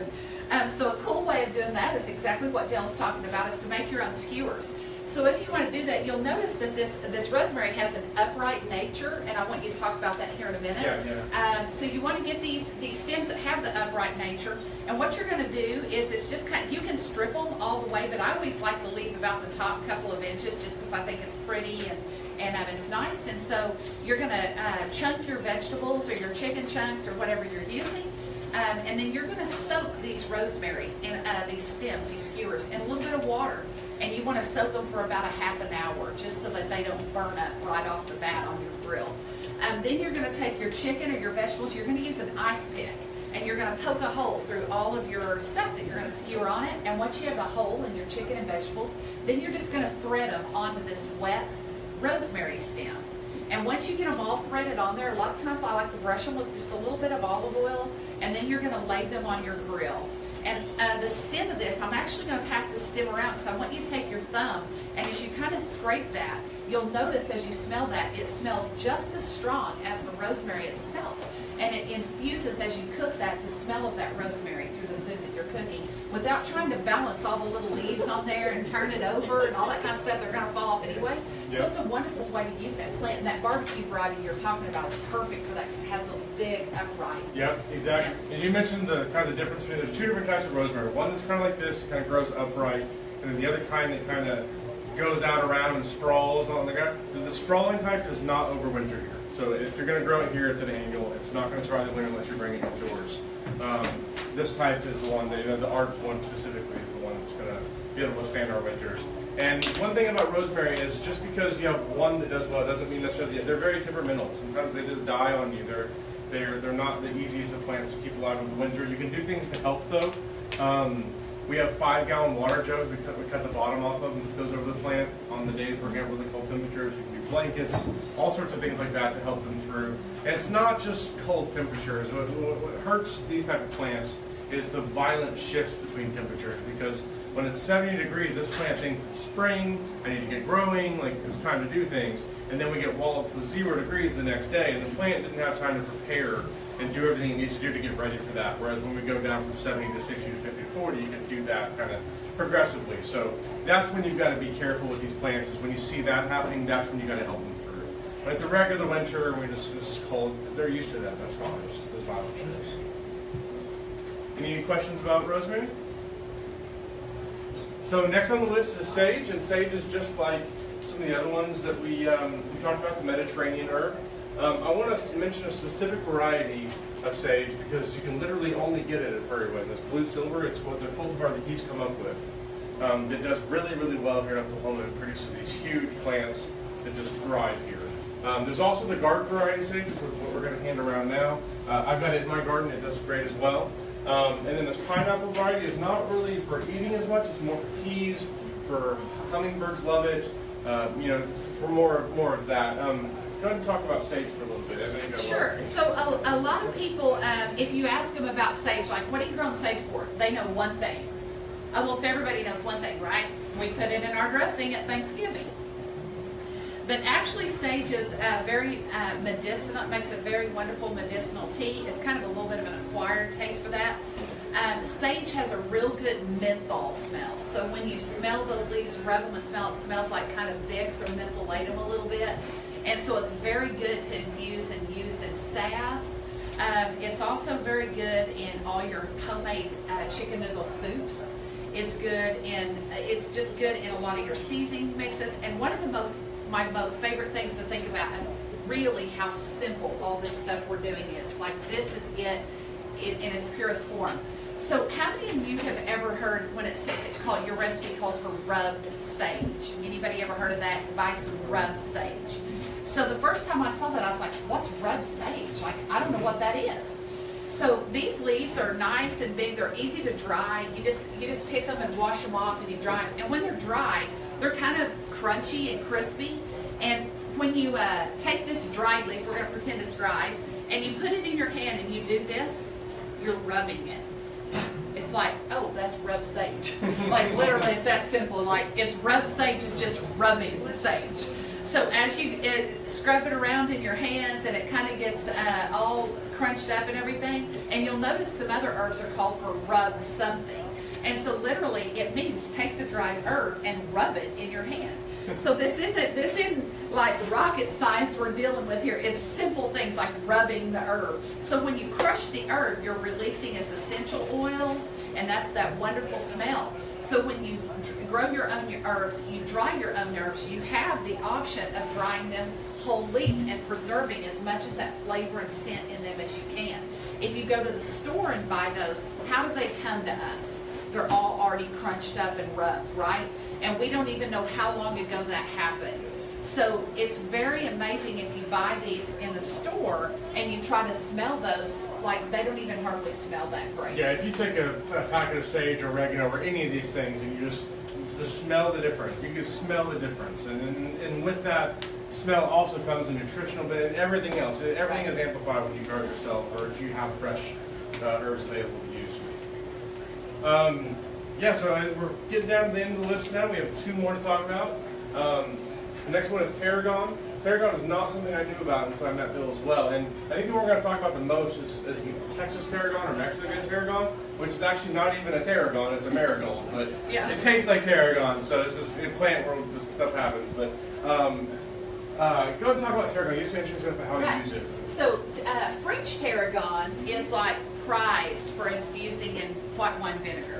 And so a cool way of doing that is exactly what Dale's talking about, is to make your own skewers. So if you want to do that, you'll notice that this rosemary has an upright nature, and I want you to talk about that here in a minute. Yeah. So you want to get these stems that have the upright nature, and what you're going to do is, it's just kind of, you can strip them all the way, but I always like to leave about the top couple of inches, just because I think it's pretty and it's nice. And so you're going to chunk your vegetables or your chicken chunks or whatever you're using. And then you're going to soak these rosemary in these stems, these skewers, in a little bit of water. And you want to soak them for about a half an hour, just so that they don't burn up right off the bat on your grill. Then you're going to take your chicken or your vegetables. You're going to use an ice pick, and you're going to poke a hole through all of your stuff that you're going to skewer on it. And once you have a hole in your chicken and vegetables, then you're just going to thread them onto this wet rosemary stem. And once you get them all threaded on there, a lot of times I like to brush them with just a little bit of olive oil, and then you're going to lay them on your grill. And the stem of this, I'm actually going to pass this stem around, because I want you to take your thumb, and as you kind of scrape that, you'll notice as you smell that, it smells just as strong as the rosemary itself. And it infuses, as you cook that, the smell of that rosemary through the food that you're cooking, without trying to balance all the little leaves on there and turn it over and all that kind of stuff. They're going to fall off anyway. Yep. So it's a wonderful way to use that plant. And that barbecue variety you're talking about is perfect for that, because it has those big upright Yep, exactly. stems. And you mentioned the kind of the difference between, there's two different types of rosemary. One that's kind of like this, kind of grows upright, and then the other kind that kind of goes out around and sprawls on the ground. The sprawling type does not overwinter here. So if you're going to grow it here, it's an annual. It's not going to survive the winter unless you bring it indoors. This type is the one, the art one specifically, is the one that's going to be able to withstand our winters. And one thing about rosemary is, just because you have one that does well, it doesn't mean necessarily they're very temperamental. Sometimes they just die on you. They're not the easiest of plants to keep alive in the winter. You can do things to help though. We have 5-gallon water jugs we cut the bottom off of, and it goes over the plant on the days we're getting really cold temperatures. You can do blankets, all sorts of things like that to help them through. And it's not just cold temperatures. What hurts these type of plants is the violent shifts between temperatures, because when it's 70 degrees, this plant thinks it's spring, I need to get growing, like it's time to do things. And then we get walloped with 0 degrees the next day, and the plant didn't have time to prepare and do everything it needs to do to get ready for that. Whereas when we go down from 70 to 60 to 50 to 40, you can do that kind of progressively. So that's when you've got to be careful with these plants, is when you see that happening, that's when you got to help them through. When it's a regular winter, it's just cold, they're used to that, that's fine. It's just those violent shifts. Any questions about rosemary? So next on the list is sage, and sage is just like some of the other ones that we talked about, the Mediterranean herb. I want to mention a specific variety of sage, because you can literally only get it at Prairie Wind. This blue silver, it's a cultivar that he's come up with that does really, really well here in Oklahoma and produces these huge plants that just thrive here. There's also the garden variety sage, which is what we're going to hand around now. I've got it in my garden, it does great as well. And then this pineapple variety is not really for eating as much, it's more for teas, for hummingbirds love it, for more of that. Go ahead and talk about sage for a little bit. Sure. So a lot of people, if you ask them about sage, like, what are you growing sage for? They know one thing. Almost everybody knows one thing, right? We put it in our dressing at Thanksgiving. But actually, sage is very medicinal. It makes a very wonderful medicinal tea. It's kind of a little bit of an acquired taste for that. Sage has a real good menthol smell. So when you smell those leaves, rub them and smell, it smells like kind of Vicks or mentholatum a little bit. And so it's very good to infuse and use in salves. It's also very good in all your homemade chicken noodle soups. It's just good in a lot of your seasoning mixes. And one of my most favorite things to think about is really how simple all this stuff we're doing is. Like, this is it in its purest form. So how many of you have ever heard when it says your recipe calls for rubbed sage? Anybody ever heard of that? Buy some rubbed sage. So the first time I saw that, I was like, what's rubbed sage? Like, I don't know what that is. So these leaves are nice and big. They're easy to dry. You just pick them and wash them off and you dry them. And when they're dry, they're kind of crunchy and crispy. And when you take this dried leaf, we're going to pretend it's dried, and you put it in your hand and you do this, you're rubbing it. It's sounds like, oh, that's rub sage. Like literally, it's that simple. Like it's rub sage is just rubbing the sage. So as you scrub it around in your hands and it kind of gets all crunched up and everything, and you'll notice some other herbs are called for rub something. And so literally it means take the dried herb and rub it in your hand. So this isn't like rocket science we're dealing with here. It's simple things like rubbing the herb. So when you crush the herb, you're releasing its essential oils, and that's that wonderful smell. So when you grow your own herbs, you dry your own herbs, you have the option of drying them whole leaf and preserving as much as that flavor and scent in them as you can. If you go to the store and buy those, how do they come to us? They're all already crunched up and rubbed, right? And we don't even know how long ago that happened. So it's very amazing if you buy these in the store and you try to smell those, like they don't even hardly smell that great. Yeah, if you take a packet of sage or oregano or any of these things and you just smell the difference, you can smell the difference. And with that smell also comes a nutritional bit and everything else. Everything is amplified when you grow it yourself or if you have fresh herbs available to use. Yeah, so we're getting down to the end of the list now. We have 2 more to talk about. The next one is tarragon. Tarragon is not something I knew about until I met Bill as well. And I think the one we're going to talk about the most is Texas tarragon or Mexican tarragon, which is actually not even a tarragon, it's a marigold. But Yeah. It tastes like tarragon, so this is in plant world this stuff happens. But go ahead and talk about tarragon. You just introduce yourself how to use it. So French tarragon is like prized for infusing in white wine vinegar.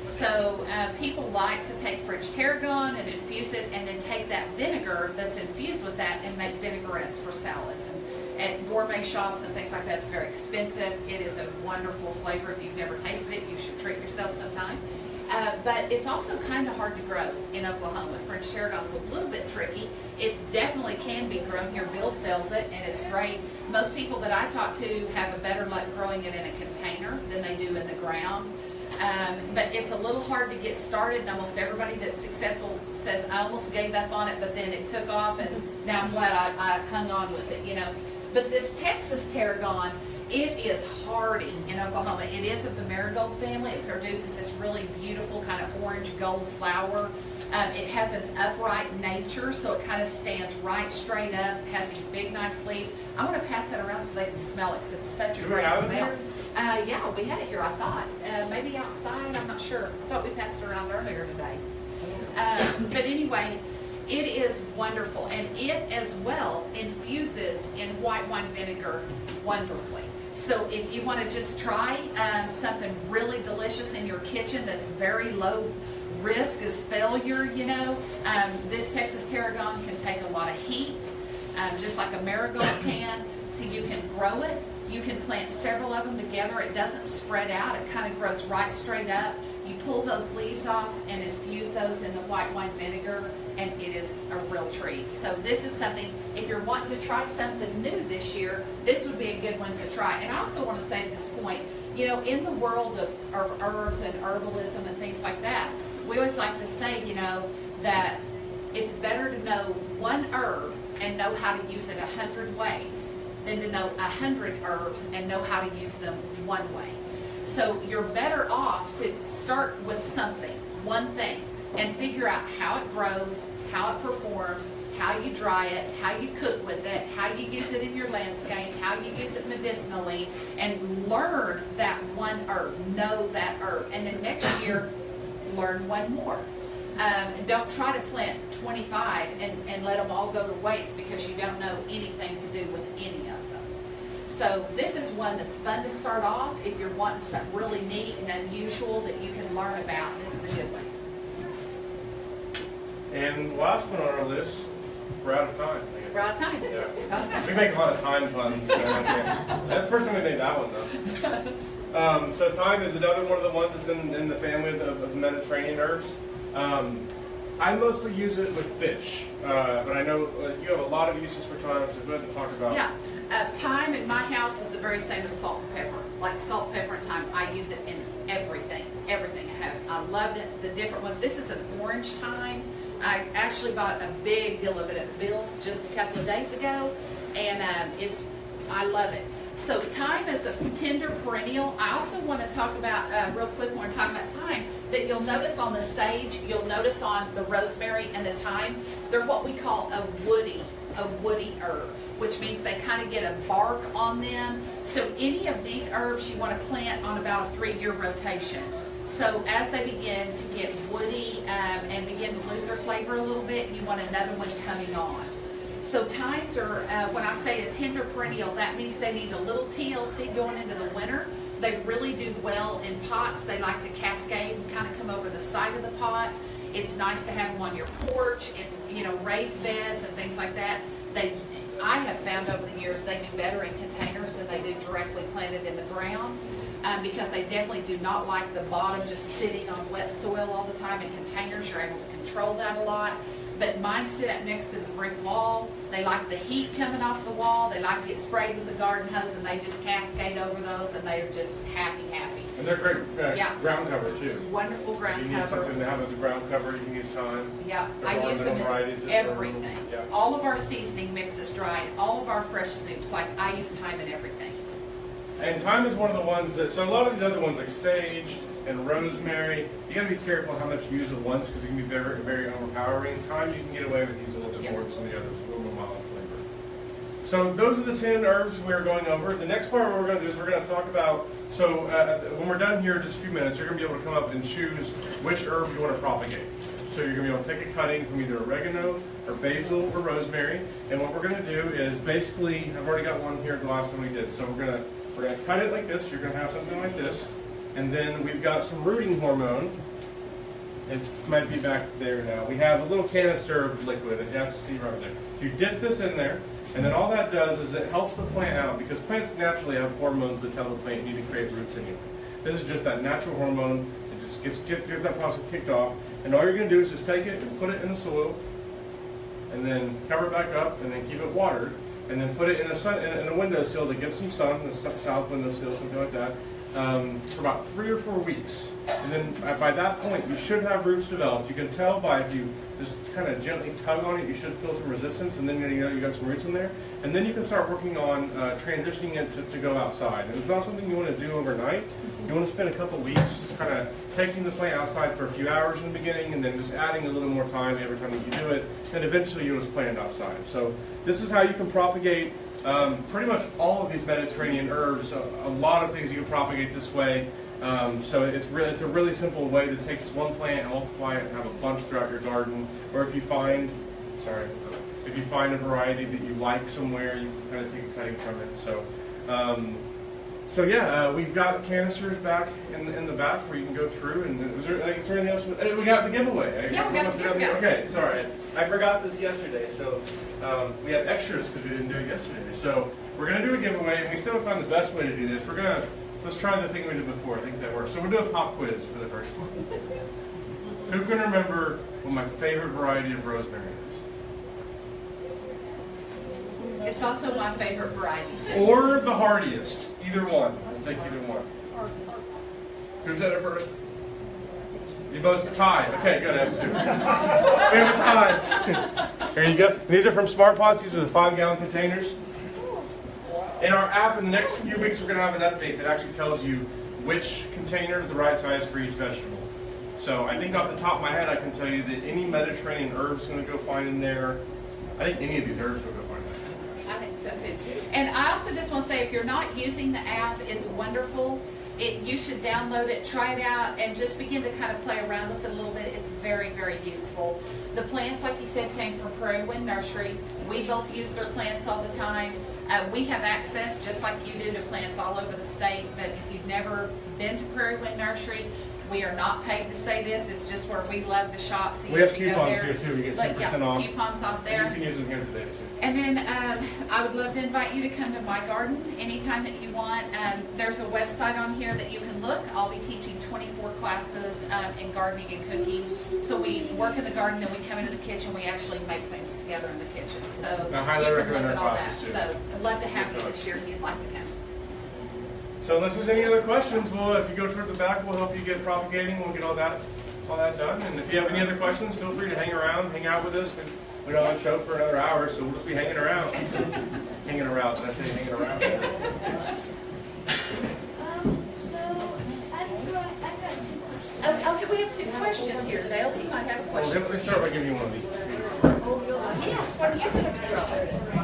So people like to take French tarragon and infuse it and then take that vinegar that's infused with that and make vinaigrettes for salads. And at gourmet shops and things like that, it's very expensive. It is a wonderful flavor. If you've never tasted it, you should treat yourself sometime. But it's also kind of hard to grow in Oklahoma. French tarragon's a little bit tricky. It definitely can be grown here. Bill sells it, and it's great. Most people that I talk to have a better luck growing it in a container than they do in the ground. But it's a little hard to get started, and almost everybody that's successful says, I almost gave up on it, but then it took off, and now I'm glad I hung on with it, you know. But this Texas tarragon, it is hardy in Oklahoma. It is of the marigold family. It produces this really beautiful kind of orange gold flower. It has an upright nature, so it kind of stands right straight up. It has these big, nice leaves. I want to pass that around so they can smell it because it's such a great smell. Yeah, we had it here, I thought. Maybe outside, I'm not sure. I thought we passed it around earlier today. But anyway, it is wonderful. And it as well infuses in white wine vinegar wonderfully. So if you want to just try something really delicious in your kitchen that's very low risk as failure, you know, this Texas tarragon can take a lot of heat, just like a marigold can. So you can grow it. You can plant several of them together. It doesn't spread out. It kind of grows right straight up. You pull those leaves off and infuse those in the white wine vinegar, and it is a real treat. So this is something, if you're wanting to try something new this year, this would be a good one to try. And I also want to say at this point, you know, in the world of herbs and herbalism and things like that, we always like to say, you know, that it's better to know one herb and know how to use it 100 ways than to know 100 herbs and know how to use them one way. So you're better off to start with something, one thing, and figure out how it grows, how it performs, how you dry it, how you cook with it, how you use it in your landscape, how you use it medicinally, and learn that one herb, know that herb. And then next year, learn one more. Don't try to plant 25 and let them all go to waste because you don't know anything to do with any of them. So this is one that's fun to start off. If you're wanting something really neat and unusual that you can learn about, this is a good one. And the last one on our list, we're out of time. We're out of time. Yeah. We make a lot of time puns. That's the first time we made that one, though. So thyme is another one of the ones that's in the family of the Mediterranean herbs. I mostly use it with fish, but I know you have a lot of uses for thyme, so go ahead and talk about it. Yeah. Thyme in my house is the very same as salt and pepper. Like salt, pepper, and thyme, I use it in everything. Everything I have. I love the different ones. This is an orange thyme. I actually bought a big deal of it at Bill's just a couple of days ago, and I love it. So thyme is a tender perennial. I also want to talk about, real quick when we're talking about thyme, that you'll notice on the sage, you'll notice on the rosemary and the thyme, they're what we call a woody herb, which means they kind of get a bark on them. So any of these herbs you want to plant on about a 3-year rotation. So as they begin to get woody and begin to lose their flavor a little bit, you want another one coming on. So thymes are, when I say a tender perennial, that means they need a little TLC going into the winter. They really do well in pots. They like to cascade and kind of come over the side of the pot. It's nice to have them on your porch, in raised beds and things like that. I have found over the years they do better in containers than they do directly planted in the ground. Because they definitely do not like the bottom just sitting on wet soil all the time. In containers, you're able to control that a lot. But mine sit up next to the brick wall. They like the heat coming off the wall. They like to get sprayed with the garden hose, and they just cascade over those, and they're just happy. And they're great ground cover too. Wonderful ground cover. You need something to have as a ground cover, you can use thyme. Yeah, I use them in everything. Yeah. All of our seasoning mixes dried, all of our fresh soups, like I use thyme in everything. And thyme is one of the ones that, so a lot of these other ones like sage and rosemary, you got to be careful how much you use at once because it can be very, very overpowering. Thyme you can get away with using a little bit more than some of the others, a little more mild flavor. So those are the 10 herbs we're going over. The next part what we're going to do is we're going to talk about, so when we're done here in just a few minutes, you're going to be able to come up and choose which herb you want to propagate. So you're going to be able to take a cutting from either oregano or basil or rosemary. And what we're going to do is basically, I've already got one here the last time we did. So we're going to cut it like this. You're going to have something like this. And then we've got some rooting hormone. It might be back there now. We have a little canister of liquid. Yes, see right there. So you dip this in there. And then all that does is it helps the plant out because plants naturally have hormones that tell the plant you need to create roots anyway. This is just that natural hormone. It just gets that process kicked off. And all you're going to do is just take it and put it in the soil, and then cover it back up, and then keep it watered, and then put it in a windowsill that gets some sun, a south windowsill, something like that, for about 3 or 4 weeks. And then by that point, you should have roots developed. You can tell by if you just kind of gently tug on it, you should feel some resistance, and then you got some roots in there. And then you can start working on transitioning it to go outside. And it's not something you want to do overnight. You want to spend a couple weeks just kind of taking the plant outside for a few hours in the beginning, and then just adding a little more time every time that you do it, and eventually you'll just plant it outside. So this is how you can propagate pretty much all of these Mediterranean herbs. A lot of things you can propagate this way. So it's a really simple way to take just one plant and multiply it and have a bunch throughout your garden. Or if you find, a variety that you like somewhere, you can kind of take a cutting from it. So yeah, we've got canisters back in the back where you can go through. And is there anything else? We got the giveaway. Yeah, we got the giveaway. Okay, sorry, I forgot this yesterday. So we have extras because we didn't do it yesterday. So we're gonna do a giveaway, and we still haven't found the best way to do this. Let's try the thing we did before. I think that works. So we'll do a pop quiz for the first one. Who can remember what my favorite variety of rosemary is? It's also my favorite variety. Or the hardiest. Either one. I'll take either one. Who's at it first? You both tie. Okay, good. I have 2. We have a tie. Here you go. These are from Smart Pots. These are the 5-gallon containers. In our app, in the next few weeks, we're going to have an update that actually tells you which container is the right size for each vegetable. So I think off the top of my head, I can tell you that any Mediterranean herb is going to go find in there. I think any of these herbs will go find in there. I think so too. And I also just want to say, if you're not using the app, it's wonderful. You should download it, try it out, and just begin to kind of play around with it a little bit. It's very, very useful. The plants, like you said, came from Prairie Wind Nursery. We both use their plants all the time. We have access, just like you do, to plants all over the state. But if you've never been to Prairie Wind Nursery, we are not paid to say this. It's just where we love to shop. So we have coupons here too. We get 10% off. Coupons off there. You can use them here today too. And then I would love to invite you to come to my garden anytime that you want. There's a website on here that you can look. I'll be teaching 24 classes in gardening and cooking. So we work in the garden, then we come into the kitchen. We actually make things together in the kitchen. So I highly recommend our classes too. So I'd love to have you this year if you'd like to come. So unless there's any other questions, if you go towards the back, we'll help you get propagating. We'll get all that done. And if you have any other questions, feel free to hang around, hang out with us. We don't have a show for another hour, so we'll just be hanging around. Hanging around. Did I say hanging around? So I've got 2 questions. Okay, we have 2 questions here. Dale, you might have a Well, question. let me start by giving you one of these. Yes, what are you going to be drawing?